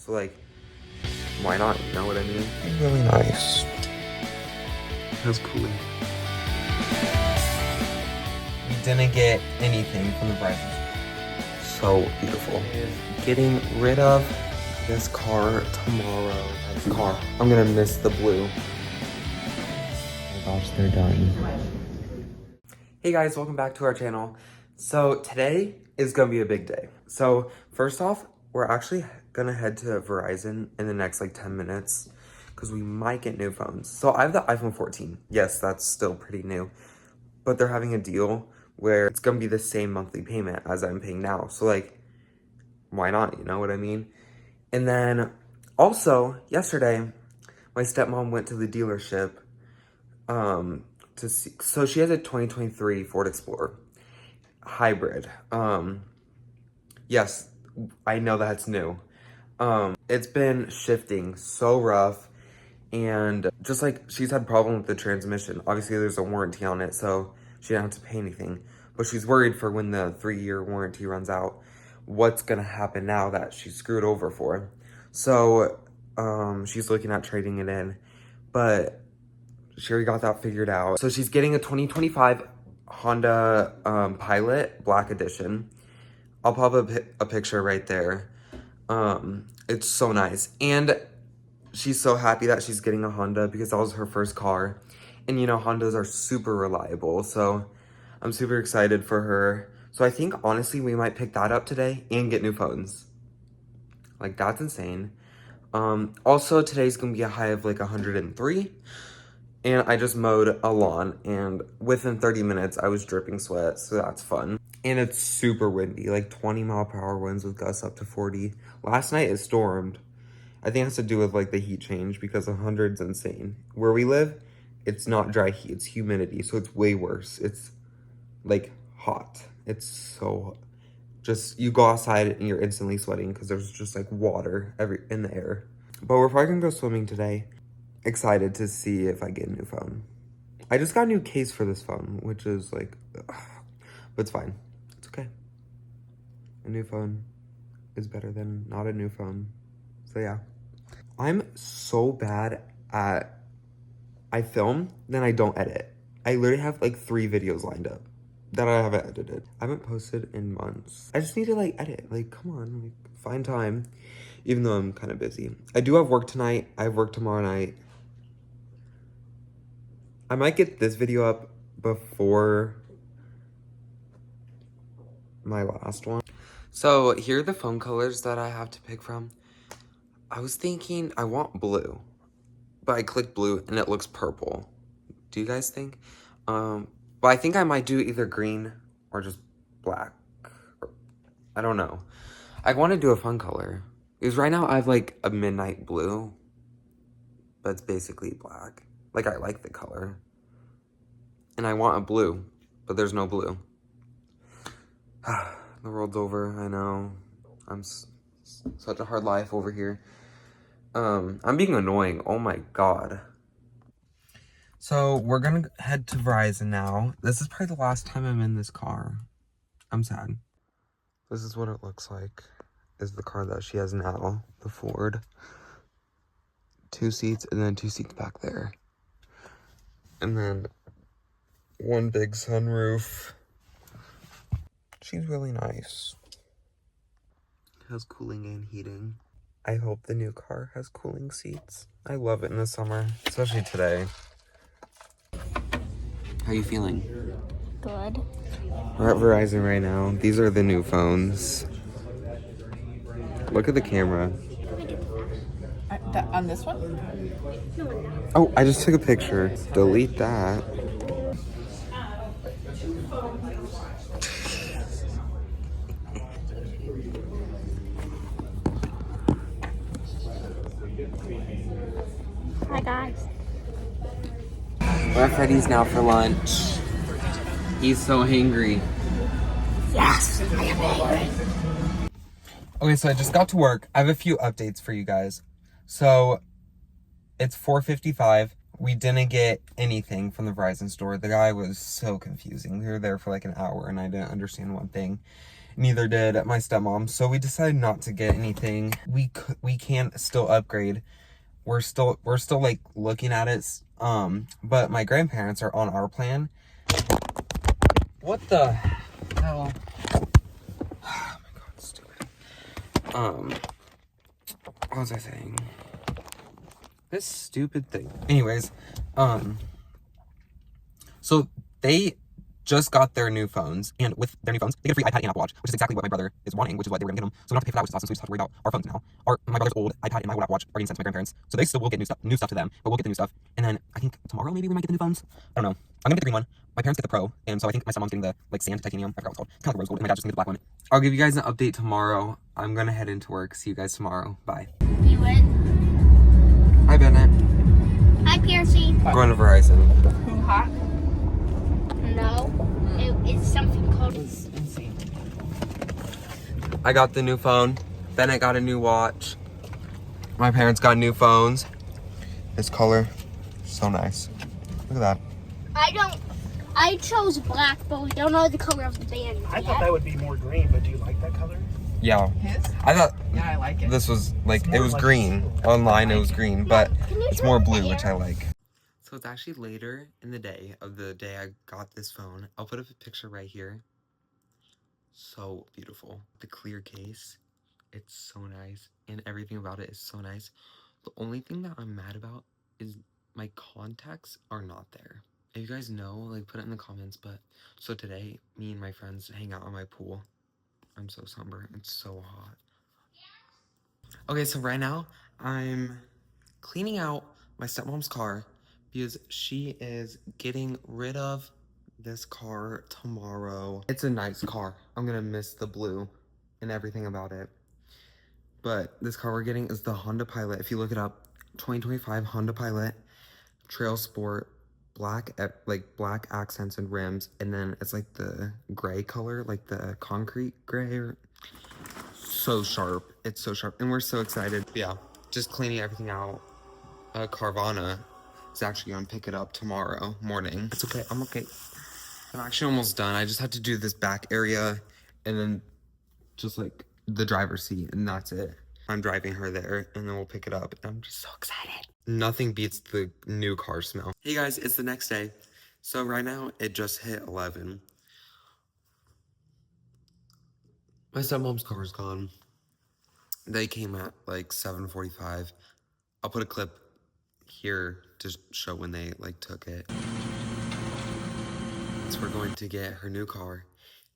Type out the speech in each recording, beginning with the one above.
So like, why not? You know what I mean? It's really nice. That's cool. We didn't get anything from the prices. So beautiful. Getting rid of this car tomorrow. This car. I'm gonna miss the blue. Oh my gosh, they're done. Hey guys, welcome back to our channel. So today is gonna be a big day. So first off, we're actually gonna head to Verizon in the next like 10 minutes because we might get new phones. So I have the iPhone 14. Yes, that's still pretty new, but they're having a deal where it's gonna be the same monthly payment as I'm paying now. So like, why not? You know what I mean? And then also yesterday, my stepmom went to the dealership to see, so she has a 2023 Ford Explorer hybrid. Yes, I know that's new. It's been shifting so rough, and just like she's had problem with the transmission. Obviously there's a warranty on it, so she didn't have to pay anything, but she's worried for when the 3-year warranty runs out, what's gonna happen now that she's screwed over for. So she's looking at trading it in, but she already got that figured out. So she's getting a 2025 Honda Pilot Black Edition. I'll pop a picture right there. It's so nice. And she's so happy that she's getting a Honda because that was her first car. And you know, Hondas are super reliable. So I'm super excited for her. So I think honestly, we might pick that up today and get new phones. Like, that's insane. Also today's gonna be a high of like 103. And I just mowed a lawn, and within 30 minutes, I was dripping sweat, so that's fun. And it's super windy, like 20-mile-per-hour winds with gusts up to 40. Last night it stormed. I think it has to do with like the heat change because 100's insane. Where we live, it's not dry heat, it's humidity, so it's way worse. It's like hot. It's so, just, you go outside and you're instantly sweating because there's just like water in the air. But we're probably gonna go swimming today. Excited to see if I get a new phone. I just got a new case for this phone, which is like, ugh, but it's fine. It's okay. A new phone is better than not a new phone. So yeah. I'm so bad at, I film, then I don't edit. I literally have like 3 videos lined up that I haven't edited. I haven't posted in months. I just need to like edit, like come on, like find time, even though I'm kind of busy. I do have work tonight. I have work tomorrow night. I might get this video up before my last one. So here are the phone colors that I have to pick from. I was thinking I want blue, but I clicked blue and it looks purple. Do you guys think? But I think I might do either green or just black. I don't know. I want to do a fun color because right now I have like a midnight blue, but it's basically black. Like, I like the color. And I want a blue, but there's no blue. The world's over, I know. I'm such a hard life over here. I'm being annoying, oh my god. So, we're gonna head to Verizon now. This is probably the last time I'm in this car. I'm sad. This is what it looks like. Is the car that she has now, the Ford. 2 seats, and then 2 seats back there. And then 1 big sunroof. She's really nice. Has cooling and heating. I hope the new car has cooling seats. I love it in the summer, especially today. How are you feeling? Good. We're at Verizon right now. These are the new phones. Look at the camera. On this one? Oh, I just took a picture. Delete that. Hi guys. We're at Freddy's now for lunch. He's so hangry. Yes, I am angry. Okay, so I just got to work. I have a few updates for you guys. So it's 4:55. we didn't get anything from the Verizon store. The guy was so confusing. We were there for like an hour and I didn't understand one thing. Neither did my stepmom. So we decided not to get anything. We can still upgrade. We're still like looking at it. But my grandparents are on our plan. What the hell? Oh my god, stupid. What was I saying? This stupid thing. Anyways, so they just got their new phones, and with their new phones, they get a free iPad and Apple Watch, which is exactly what my brother is wanting, which is what they were gonna get him. So we don't have to pay for that, which is awesome. So we just have to worry about our phones now. My brother's old iPad and my old Apple Watch are getting sent to my grandparents, so they still will get new stuff to them, but we'll get the new stuff. And then I think tomorrow maybe we might get the new phones. I don't know. I'm gonna get the green one. My parents get the Pro, and so I think my stepmom's getting the like sand titanium. I forgot what it's called. It's kind of like rose gold, and my dad's just gonna get the black one. I'll give you guys an update tomorrow. I'm gonna head into work. See you guys tomorrow. Bye. You went. Hi, Bennett. Hi, Piercy. Going to Verizon. Who hot? No, it's something called. It's insane. I got the new phone. Bennett got a new watch. My parents got new phones. This color, so nice. Look at that. I chose black, but we don't know the color of the band I yet. thought that would be more green, but do you like that color? Yeah. His? I thought Yeah, I like it. this was like, It's it more was like green. blue. Online it was green, but Can you it's turn more the blue, which I air? like. So it's actually later in the day I got this phone. I'll put up a picture right here. So beautiful. The clear case, it's so nice, and everything about it is so nice. The only thing that I'm mad about is my contacts are not there. If you guys know, like, put it in the comments. But so today, me and my friends hang out on my pool. I'm so somber. It's so hot. Okay, so right now I'm cleaning out my stepmom's car because she is getting rid of this car tomorrow. It's a nice car. I'm gonna miss the blue and everything about it. But this car we're getting is the Honda Pilot. If you look it up, 2025 Honda Pilot, Trail Sport, black accents and rims, and then it's like the gray color, like the concrete gray. So sharp. It's so sharp, and we're so excited. Yeah, just cleaning everything out. Carvana is actually gonna pick it up tomorrow morning. It's okay. I'm okay. I'm actually almost done. I just have to do this back area and then just like the driver's seat, and that's it. I'm driving her there, and then we'll pick it up. I'm just so excited. Nothing beats the new car smell. Hey guys, it's the next day. So right now it just hit 11. My stepmom's car is gone. They came at like 7:45. I'll put a clip here to show when they like took it. So we're going to get her new car.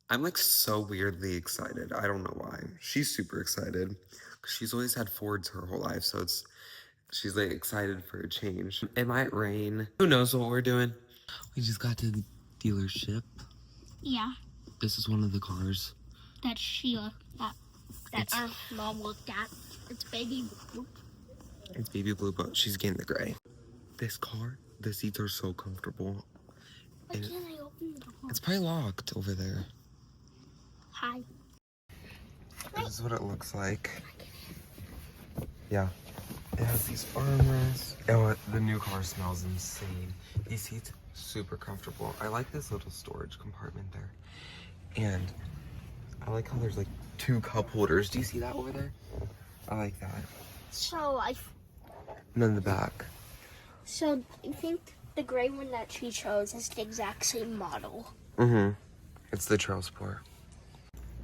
I'm like so weirdly excited. I don't know why. She's super excited. She's always had Fords her whole life, so she's like excited for a change. It might rain. Who knows what we're doing? We just got to the dealership. Yeah, This is one of the cars. that our mom looked at. It's baby blue. It's baby blue, but she's getting the gray. This car, the seats are so comfortable. Why can't I open the door? It's probably locked over there. Hi. This is what it looks like. Yeah. It has these armrests. Oh, the new car smells insane. These seats, super comfortable. I like this little storage compartment there. And I like how there's like 2 cup holders. Do you see that over there? I like that. So And then the back. So I think the gray one that she chose is the exact same model. Mm-hmm. It's the Trail Sport.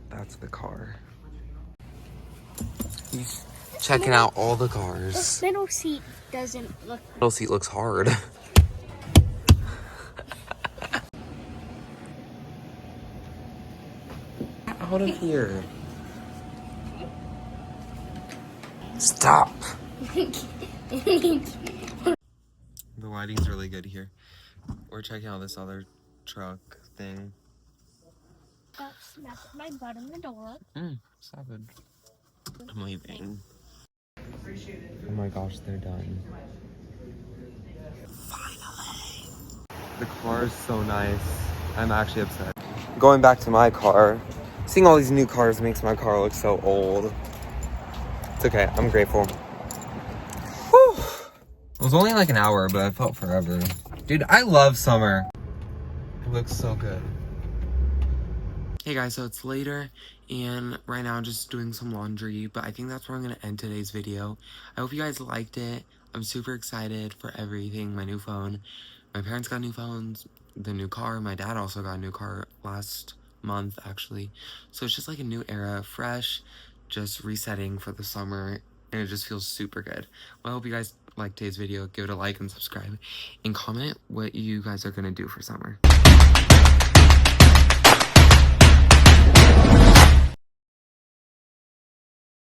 That's the car. He's checking out all the cars. This middle seat doesn't look. Middle seat looks hard. Out of here. Stop. The lighting's really good here. We're checking out this other truck thing. Snap my butt in the door. Savage. I'm leaving. Oh my gosh, they're done. Finally. The car is so nice. I'm actually upset. Going back to my car, seeing all these new cars makes my car look so old. It's okay, I'm grateful. Whew. was only like an hour, but it felt forever. Dude, I love summer. It looks so good. Hey guys, so it's later, and right now I'm just doing some laundry, but I think that's where I'm going to end today's video. I hope you guys liked it. I'm super excited for everything, my new phone. My parents got new phones, the new car. My dad also got a new car last month, actually. So it's just like a new era, fresh, just resetting for the summer, and it just feels super good. Well, I hope you guys liked today's video. Give it a like and subscribe, and comment what you guys are going to do for summer.